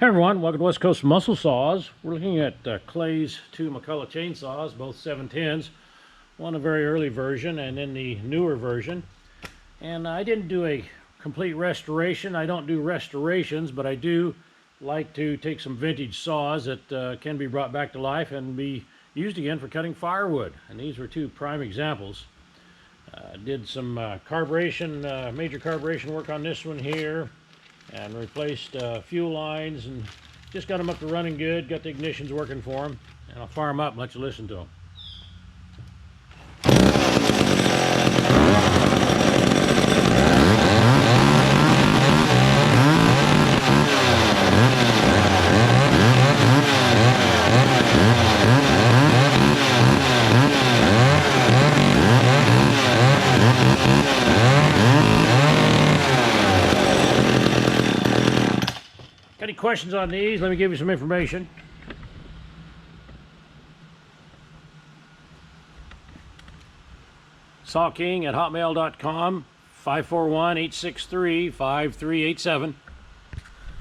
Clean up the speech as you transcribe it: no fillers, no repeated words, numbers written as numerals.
Hey everyone, welcome to West Coast Muscle Saws. We're looking at Clay's two McCulloch chainsaws, both 710s. One a very early version and then the newer version. And I didn't do a complete restoration. I don't do restorations, but I do like to take some vintage saws that can be brought back to life and be used again for cutting firewood. And these were two prime examples. Did some major carburation work on this one here, and replaced fuel lines and just got them up to running good, got the ignitions working for them, and I'll fire them up and let you listen to them. Got any questions on these? Let me give you some information. sawking@hotmail.com, 541-863-5387.